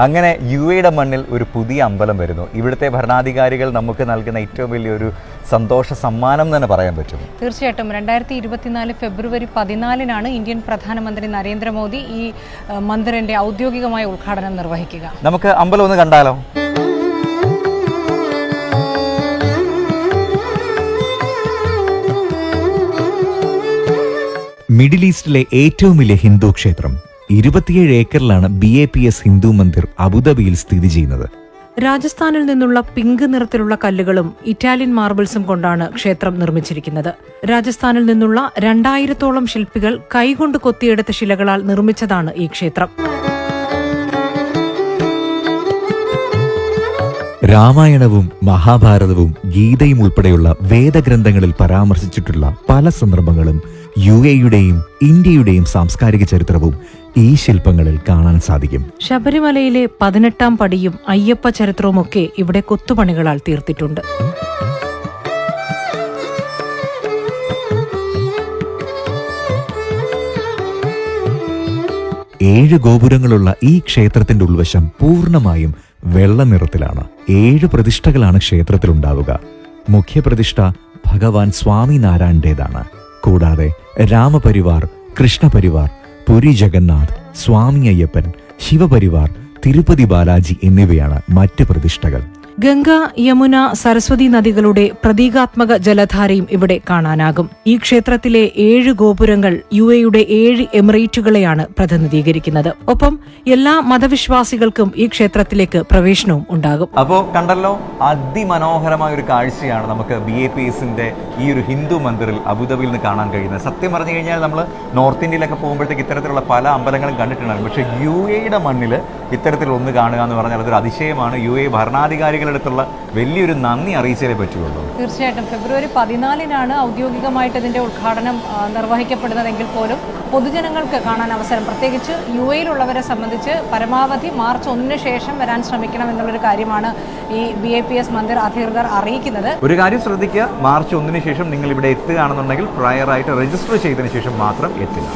അങ്ങനെ UAE മണ്ണിൽ ഒരു പുതിയ അമ്പലം വരുന്നു. ഇവിടുത്തെ ഭരണാധികാരികൾ നമുക്ക് നൽകുന്ന ഏറ്റവും വലിയൊരു സന്തോഷ സമ്മാനം തന്നെ പറയാൻ പറ്റും. തീർച്ചയായിട്ടും 2024 ഫെബ്രുവരി 14 ഇന്ത്യൻ പ്രധാനമന്ത്രി നരേന്ദ്രമോദി ഈ മന്ദിറിന്റെ ഔദ്യോഗികമായ ഉദ്ഘാടനം നിർവഹിക്കുക. നമുക്ക് അമ്പലം ഒന്ന് കണ്ടാലോ? മിഡിൽ ഈസ്റ്റിലെ ഏറ്റവും വലിയ ഹിന്ദു ക്ഷേത്രം 27 ഏക്കറിലാണ് BAPS ഹിന്ദു മന്ദിർ അബുദാബിയിൽ സ്ഥിതി ചെയ്യുന്നത്. രാജസ്ഥാനിൽ നിന്നുള്ള പിങ്ക് നിറത്തിലുള്ള കല്ലുകളും ഇറ്റാലിയൻ മാർബിൾസും കൊണ്ടാണ് ക്ഷേത്രം നിർമ്മിച്ചിരിക്കുന്നത്. രാജസ്ഥാനിൽ നിന്നുള്ള 2000-ഓളം ശില്പികൾ കൈകൊണ്ട് കൊത്തിയെടുത്ത ശിലകളാൽ നിർമ്മിച്ചതാണ് ഈ ക്ഷേത്രം. രാമായണവും മഹാഭാരതവും ഗീതയും ഉൾപ്പെടെയുള്ള വേദഗ്രന്ഥങ്ങളിൽ പരാമർശിച്ചിട്ടുള്ള പല സന്ദർഭങ്ങളും UAEയുടെയും ഇന്ത്യയുടെയും സാംസ്കാരിക ചരിത്രവും ഈ ശില്പങ്ങളിൽ കാണാൻ സാധിക്കും. ശബരിമലയിലെ 18ാം പടിയും അയ്യപ്പ ചരിത്രവുമൊക്കെ ഇവിടെ കൊത്തുപണികളാൽ തീർത്തിട്ടുണ്ട്. ഏഴ് ഗോപുരങ്ങളുള്ള ഈ ക്ഷേത്രത്തിന്റെ ഉൾവശം പൂർണ്ണമായും വെള്ള നിറത്തിലാണ്. 7 പ്രതിഷ്ഠകളാണ് ക്ഷേത്രത്തിലുണ്ടാവുക. മുഖ്യപ്രതിഷ്ഠ ഭഗവാൻ സ്വാമിനാരായണന്റേതാണ്. കൂടാതെ രാമപരിവാർ, കൃഷ്ണപരിവാർ, പുരി ജഗന്നാഥ്, സ്വാമി അയ്യപ്പൻ, ശിവപരിവാർ, തിരുപ്പതി ബാലാജി എന്നിവയാണ് മറ്റ് പ്രതിഷ്ഠകൾ. ഗംഗ, യമുന, സരസ്വതി നദികളുടെ പ്രതീകാത്മക ജലധാരയും ഇവിടെ കാണാനാകും. ഈ ക്ഷേത്രത്തിലെ 7 ഗോപുരങ്ങൾ UAEയുടെ 7 എമിറേറ്റുകളെയാണ് പ്രതിനിധീകരിക്കുന്നത്. ഒപ്പം എല്ലാ മതവിശ്വാസികൾക്കും ഈ ക്ഷേത്രത്തിലേക്ക് പ്രവേശനവും ഉണ്ടാകും. അപ്പോൾ കണ്ടല്ലോ, അതിമനോഹരമായ ഒരു കാഴ്ചയാണ് നമുക്ക് BAPSന്റെ ഈ ഒരു ഹിന്ദു മന്ദിറിൽ അബുദാബിയിൽ നിന്ന് കാണാൻ കഴിയുന്നത്. സത്യം പറഞ്ഞു കഴിഞ്ഞാൽ നമ്മൾ നോർത്ത് ഇന്ത്യയിലൊക്കെ പോകുമ്പോഴത്തേക്ക് ഇത്തരത്തിലുള്ള പല അമ്പലങ്ങളും കണ്ടിട്ടുണ്ടാകും. പക്ഷേ UAEയുടെ മണ്ണിൽ ഇത്തരത്തിലൊന്ന് കാണുക എന്ന് പറഞ്ഞാൽ അതൊരു അതിശയമാണ്. UAE ഭരണാധികാരികൾ ടുത്തുള്ള വലിയൊരു നന്ദി അറിയിച്ചേ പറ്റുള്ളൂ. തീർച്ചയായിട്ടും ഫെബ്രുവരി 14 ഔദ്യോഗികമായിട്ട് ഇതിന്റെ ഉദ്ഘാടനം നിർവഹിക്കപ്പെടുന്നതെങ്കിൽ പോലും പൊതുജനങ്ങൾക്ക് കാണാൻ അവസരം, പ്രത്യേകിച്ച് UAEയിലുള്ളവരെ സംബന്ധിച്ച് പരമാവധി മാർച്ച് 1 ശേഷം വരാൻ ശ്രമിക്കണം എന്നുള്ളൊരു കാര്യമാണ് ഈ BAPS മന്ദിർ അധികൃതർ അറിയിക്കുന്നത്. ഒരു കാര്യം ശ്രദ്ധിക്കുക, മാർച്ച് 1 ശേഷം നിങ്ങൾ ഇവിടെ എത്തുകയാണെന്നുണ്ടെങ്കിൽ പ്രയറായിട്ട് രജിസ്റ്റർ ചെയ്തതിനു ശേഷം മാത്രം എത്തുക.